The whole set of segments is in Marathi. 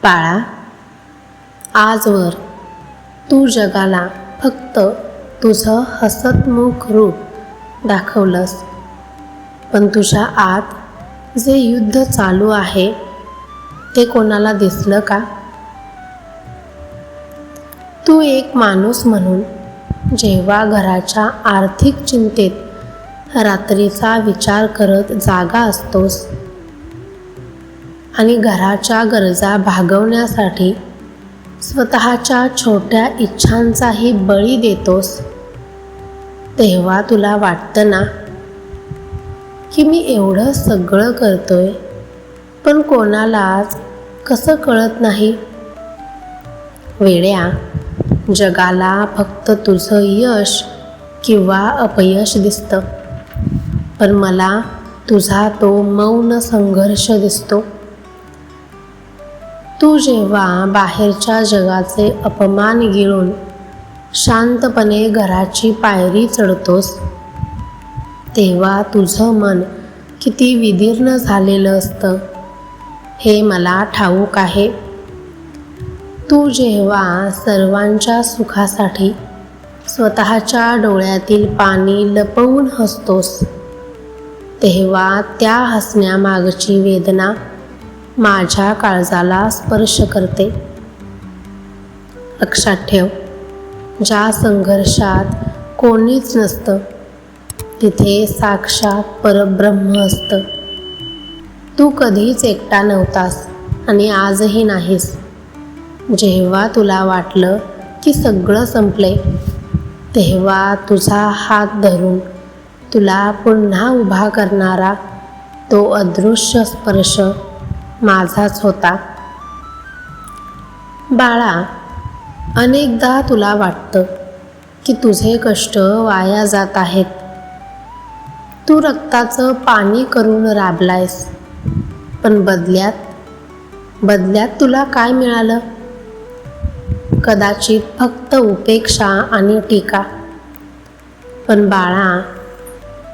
बाळा, आजवर तू जगाला फक्त तुझं हसतमुख रूप दाखवलंस, पण तुझ्या आत जे युद्ध चालू आहे ते कोणाला दिसलं का? तू एक माणूस म्हणून जेव्हा घराच्या आर्थिक चिंतेत रात्रीचा विचार करत जागा असतोस आणि घराच्या गरजा भागवण्यासाठी स्वतःच्या छोट्या इच्छांचाही बळी देतोस, तेव्हा तुला वाटतं ना की मी एवढं सगळं करतोय पण कोणालाच कसं कळत नाही? वेड्या, जगाला फक्त तुझं यश किंवा अपयश दिसतं, पण मला तुझा तो मौन संघर्ष दिसतो. तू जेव्हा बाहेरच्या जगाचे अपमान गिळून शांतपणे घराची पायरी चढतोस, तेव्हा तुझं मन किती विदीर्ण झालेलं असतं हे मला ठाऊक आहे. तू जेव्हा सर्वांच्या सुखासाठी स्वतःच्या डोळ्यातील पाणी लपवून हसतोस, तेव्हा त्या हसण्यामागची वेदना माझ्या काळजाला स्पर्श करते. लक्षात ठेव, ज्या संघर्षात कोणीच नसतं तिथे साक्षात परब्रह्म असतं. तू कधीच एकटा नव्हतास आणि आजही नाहीस. जेव्हा तुला वाटलं की सगळं संपले, तेव्हा तुझा हात धरून तुला पुन्हा उभा करणारा तो अदृश्य स्पर्श माझाच होता. बाळा, अनेकदा तुला वाटतं की तुझे कष्ट वाया जात आहेत. तू रक्ताचं पाणी करून राबलायस, पण बदल्यात तुला काय मिळालं? कदाचित फक्त उपेक्षा आणि टीका. पण बाळा,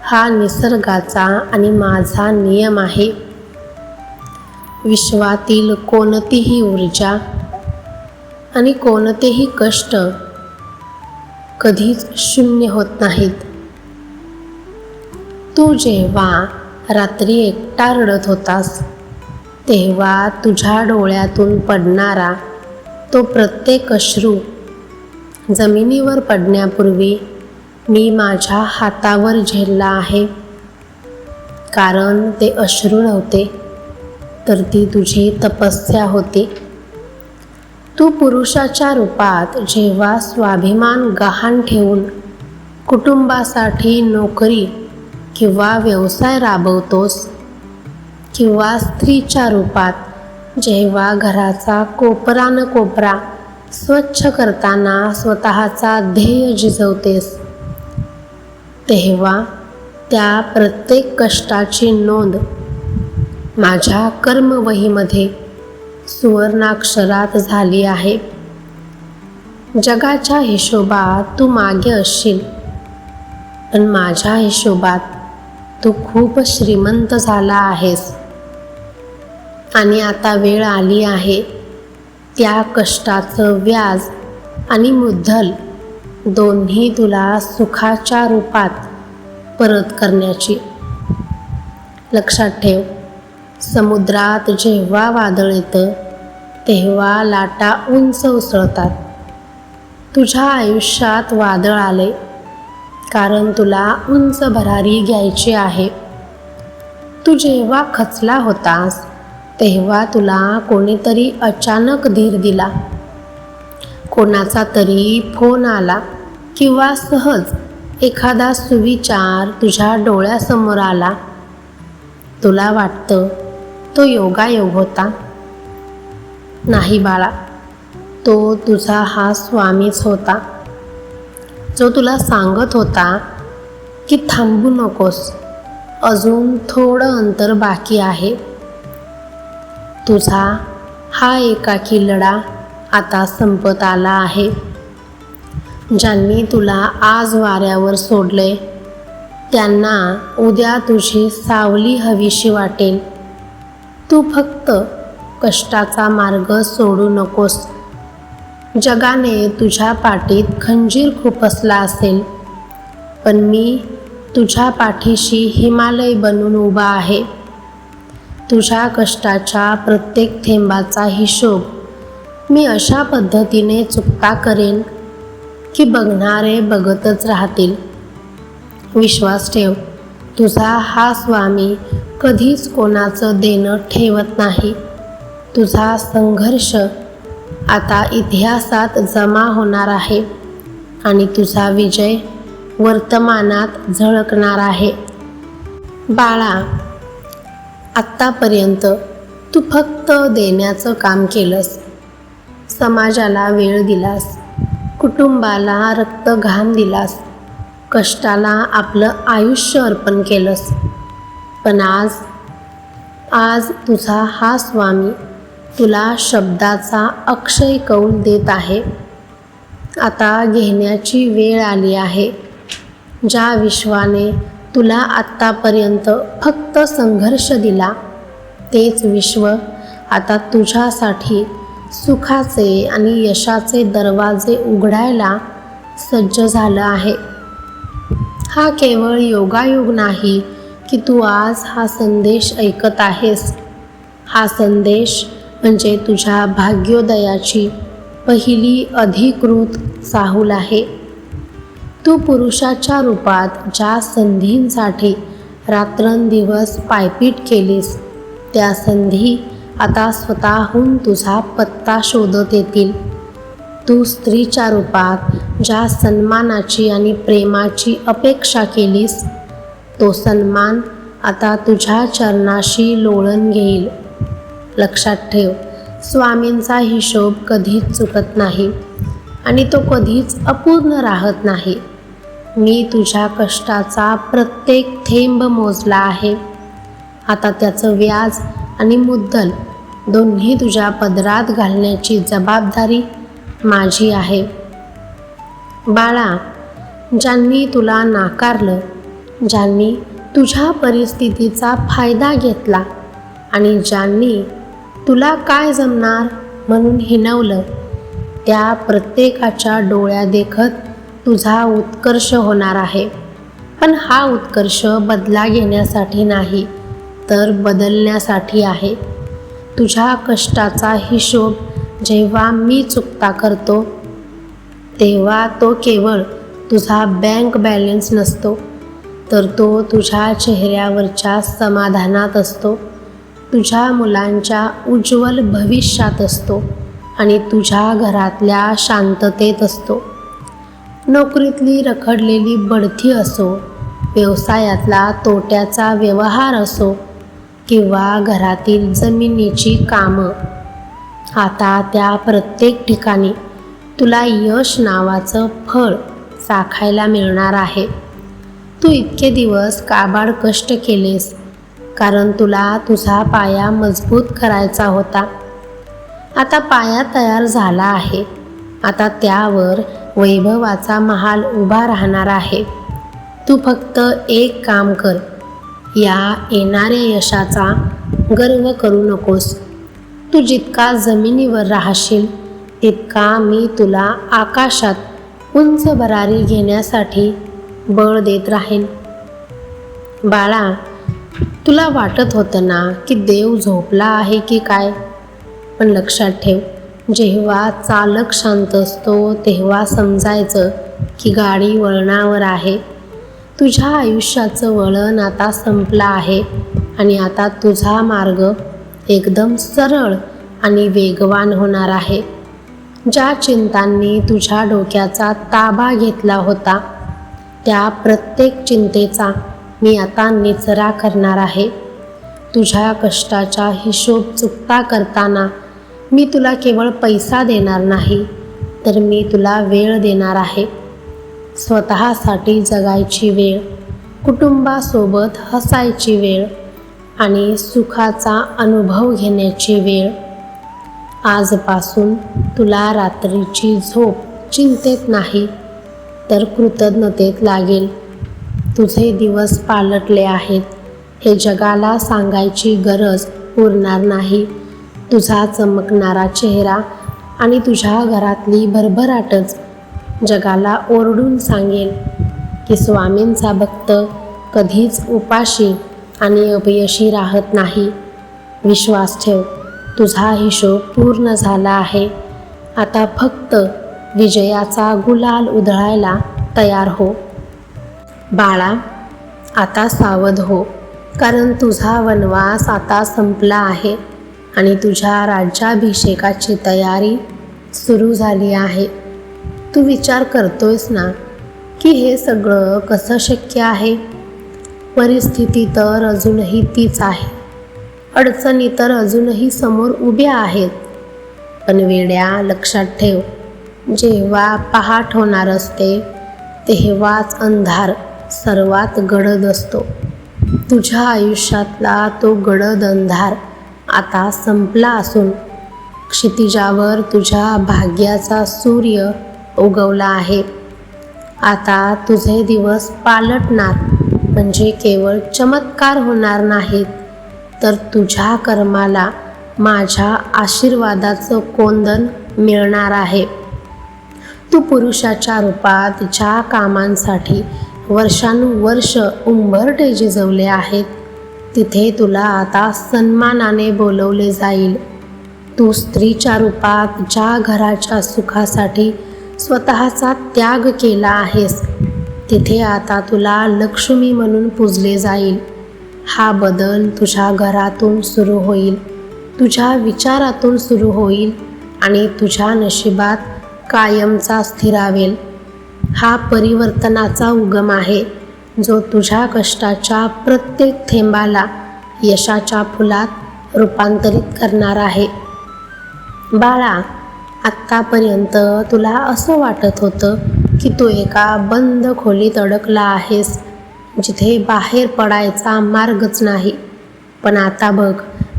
हा निसर्गाचा आणि माझा नियम आहे. विश्वातील कोणतीही ऊर्जा आणि कोणतेही कष्ट कधीच शून्य होत नाहीत. तू जेव्हा रात्री एकटा रडत होतास, तेव्हा तुझ्या डोळ्यातून पडणारा तो प्रत्येक अश्रू जमिनीवर पडण्यापूर्वी मी माझ्या हातावर झेलला आहे. कारण ते अश्रू नव्हते, तर ती तुझी तपस्या होती. तू पुरुषाच्या रूपात जेव्हा स्वाभिमान गहाण ठेवून कुटुंबासाठी नोकरी किंवा व्यवसाय राबवतोस, किंवा स्त्रीच्या रूपात जेव्हा घराचा कोपरा न कोपरा स्वच्छ करताना स्वतःचा ध्येय झिजवतेस, तेव्हा त्या प्रत्येक कष्टाची नोंद माझ्या कर्मवहीमध्ये सुवर्णाक्षरात झाली आहे. जगाच्या हिशोबात तू मागे असशील, पण माझ्या हिशोबात तू खूप श्रीमंत झाला आहेस. आणि आता वेळ आली आहे त्या कष्टाचं व्याज आणि मुद्दल दोन्ही तुला सुखाच्या रूपात परत करण्याची. लक्षात ठेव, समुद्रात जेव्हा वादळ येतं तेव्हा लाटा उंच उसळतात. तुझ्या आयुष्यात वादळ आले कारण तुला उंच भरारी घ्यायची आहे. तू जेव्हा खचला होतास, तेव्हा तुला कोणीतरी अचानक धीर दिला. कोणाचा तरी फोन आला किंवा सहज एखादा सुविचार तुझ्या डोळ्यासमोर आला. तुला वाटतं तो योगायोग होता. नाही बाळा, तो तुझा हा स्वामीच होता, जो तुला सांगत होता की थांबू नकोस, अजून थोडं अंतर बाकी आहे. तुझा हा एकाकी लढा आता संपत आला आहे. ज्यांनी तुला आज वाऱ्यावर सोडले, त्यांना उद्या तुझी सावली हवीशी वाटेल. तू फक्त कष्टाचा मार्ग सोडू नकोस. जगाने तुझ्या पाठीत खंजीर खुपसला असेल, पण मी तुझ्या पाठीशी हिमालय बनून उभा आहे. तुझ्या कष्टाच्या प्रत्येक थेंबाचा हिशोब मी अशा पद्धतीने चुकता करेन की बघणारे बघतच राहतील. विश्वास ठेव, तुझा हा स्वामी कधीच कोणाचं देणं ठेवत नाही. तुझा संघर्ष आता इतिहासात जमा होणार आहे आणि तुझा विजय वर्तमानात झळकणार आहे. बाळा, आत्तापर्यंत तू फक्त देण्याचं काम केलंस. समाजाला वेळ दिलास, कुटुंबाला रक्त घाम दिलास, कष्टाला आपलं आयुष्य अर्पण केलंस. पण आज तुझा हा स्वामी तुला शब्दाचा अक्षय कौल देत आहे. आता घेण्याची वेळ आली आहे. ज्या विश्वाने तुला आत्तापर्यंत फक्त संघर्ष दिला, तेच विश्व आता तुझ्यासाठी सुखाचे आणि यशाचे दरवाजे उघडायला सज्ज झालं आहे. हा केवळ योगायोग नाही की तू आज हा संदेश ऐकत आहेस. हा संदेश म्हणजे तुझ्या भाग्योदयाची पहिली अधिकृत चाहूल आहे. तू पुरुषाच्या रूपात ज्या संधींसाठी रात्रंदिवस पायपीट केलीस, त्या संधी आता स्वतःहून तुझा पत्ता शोधत येतील. तू स्त्रीच्या रूपात ज्या सन्मानाची आणि प्रेमाची अपेक्षा केलीस, तो सन्मान आता तुझ्या चरणाशी लोळण घेईल. लक्षात ठेव, स्वामींचा हिशोब कधीच चुकत नाही आणि तो कधीच अपूर्ण राहत नाही. मी तुझ्या कष्टाचा प्रत्येक थेंब मोजला आहे. आता त्याचं व्याज आणि मुद्दल दोन्ही तुझ्या पदरात घालण्याची जबाबदारी माझी आहे. बाळा, ज्यांनी तुला नाकारलं, ज्यांनी तुझ्या परिस्थितीचा फायदा घेतला आणि ज्यांनी तुला काय जमणार म्हणून हिणवलं, त्या प्रत्येकाच्या डोळ्यादेखत तुझा उत्कर्ष होणार आहे. पण हा उत्कर्ष बदला घेण्यासाठी नाही, तर बदलण्यासाठी आहे. तुझ्या कष्टाचा हिशोब जेव्हा मी चुकता करतो, तेव्हा तो केवळ तुझा बँक बॅलन्स नसतो, तर तो तुझ्या चेहऱ्यावरच्या समाधानात असतो, तुझ्या मुलांच्या उज्ज्वल भविष्यात असतो आणि तुझ्या घरातल्या शांततेत असतो. नोकरीतली रखडलेली बढती असो, व्यवसायातला तोट्याचा व्यवहार असो किंवा घरातील जमिनीची कामं, आता त्या प्रत्येक ठिकाणी तुला यश नावाचं फळ चाखायला मिळणार आहे. तू इतके दिवस काबाड कष्ट केलेस कारण तुला तुझा पाया मजबूत करायचा होता. आता पाया तयार झाला आहे. आता त्यावर वैभवाचा महाल उभा राहणार आहे. तू फक्त एक काम कर, या येणाऱ्या यशाचा गर्व करू नकोस. तू जितका जमिनीवर राहशील, तितका मी तुला आकाशात उंच भरारी घेण्यासाठी बळ देत राहीन. बाळा, तुला वाटत होतं ना की देव झोपला आहे की काय? पण लक्षात ठेव, जेव्हा चालक शांत असतो तेव्हा समजायचं की गाडी वळणावर आहे. तुझ्या आयुष्याचं वळण आता संपलं आहे आणि आता तुझा मार्ग एकदम सरळ आणि वेगवान होणार आहे. ज्या चिंतांनी तुझ्या डोक्याचा ताबा घेतला होता, त्या प्रत्येक चिंतेचा मी आता निचरा करणार आहे. तुझ्या कष्टाचा हिशोब चुकता करताना मी तुला केवळ पैसा देणार नाही, तर मी तुला वेळ देणार आहे. स्वतःसाठी जगायची वेळ, कुटुंबासोबत हसायची वेळ आणि सुखाचा अनुभव घेण्याची वेळ. आजपासून तुला रात्रीची झोप चिंतेत नाही, तर कृतज्ञतेत लागेल. तुझे दिवस पालटले आहेत हे जगाला सांगायची गरज उरणार नाही. तुझा चमकणारा चेहरा आणि तुझ्या घरातली भरभराटच जगाला ओरडून सांगेल की स्वामींचा भक्त कधीच उपाशी आणि अपयशी राहत नाही. विश्वास ठेव, तुझा हिशोब पूर्ण झाला आहे. आता फक्त विजयाचा गुलाल उधळायला तयार हो. बाळा, आता सावध हो, कारण तुझा वनवास आता संपला आहे आणि तुझ्या राज्याभिषेकाची तयारी सुरू झाली आहे. तू विचार करतोयस ना की हे सगळं कसं शक्य आहे? परिस्थिती तर अजूनही तीच आहे, अडचणी तर अजूनही समोर उभ्या आहेत. पण वेड्या, लक्षात ठेव, जेव्हा पहाट होणार असते तेव्हाच अंधार सर्वात गडद असतो. तुझ्या आयुष्यातला तो गडद अंधार आता संपला असून क्षितिजावर तुझ्या भाग्याचा सूर्य उगवला आहे. आता तुझे दिवस पालटणार, म्हणजे केवळ चमत्कार होणार नाहीत, तर तुझ्या कर्माला माझ्या आशीर्वादाचं कोंदण मिळणार आहे. तू पुरुषाच्या रूपात ज्या कामांसाठी वर्षानुवर्ष उंबरठे झिजवले आहेत, तिथे तुला आता सन्मानाने बोलवले जाईल. तू स्त्रीच्या रूपात ज्या घराच्या सुखासाठी स्वतःचा त्याग केला आहेस, तिथे आता तुला लक्ष्मी म्हणून पूजले जाईल. हा बदल तुझ्या घरातून सुरू होईल, तुझ्या विचारातून सुरू होईल आणि तुझ्या नशिबात कायमचा स्थिरावेल. हा परिवर्तनाचा उगम आहे, जो तुझ्या कष्टाच्या प्रत्येक थेंबाला यशाच्या फुलात रूपांतरित करणार आहे. बाळा, आत्तापर्यंत तुला असं वाटत होतं की तू एका बंद खोलीत अडकला आहेस, जिथे बाहेर पडायचा मार्गच नाही. पण आता बघ,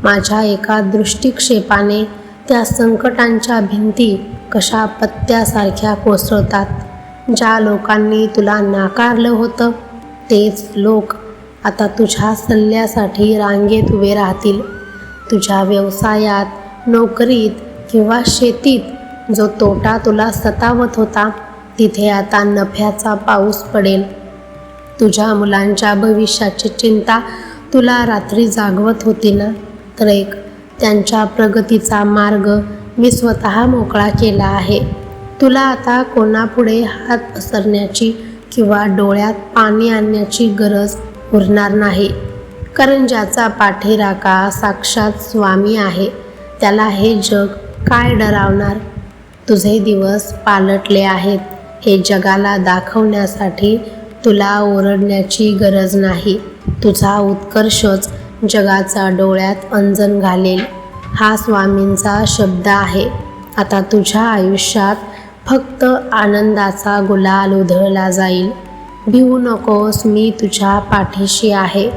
माझ्या एका दृष्टिक्षेपाने त्या संकटांच्या भिंती कशा पत्त्यासारख्या कोसळतात. ज्या लोकांनी तुला नाकारलं होतं, तेच लोक आता तुझ्या सल्ल्यासाठी रांगेत उभे राहतील. तुझ्या व्यवसायात, नोकरीत किंवा शेतीत जो तोटा तुला सतावत होता, तिथे आता नफ्याचा पाऊस पडेल. तुझ्या मुलांच्या भविष्याची चिंता तुला रात्री जागवत होती ना, तर त्यांच्या प्रगतीचा मार्ग मी स्वतः मोकळा केला आहे. तुला आता कोणापुढे हात पसरण्याची किंवा डोळ्यात पाणी आणण्याची गरज उरणार नाही, कारण ज्याचा पाठीराखा साक्षात स्वामी आहे, त्याला हे जग काय डरावणार. तुझे दिवस पालटले आहेत हे जगाला दाखवण्यासाठी तुला ओरडण्याची गरज नाही. तुझा उत्कर्षच जगाचा डोळ्यात अंजन घालेल. हा स्वामींचा शब्द आहे. आता तुझ्या आयुष्यात फक्त आनंदाचा गुलाल उधळला जाईल. भिवू नकोस, मी तुझ्या पाठीशी आहे.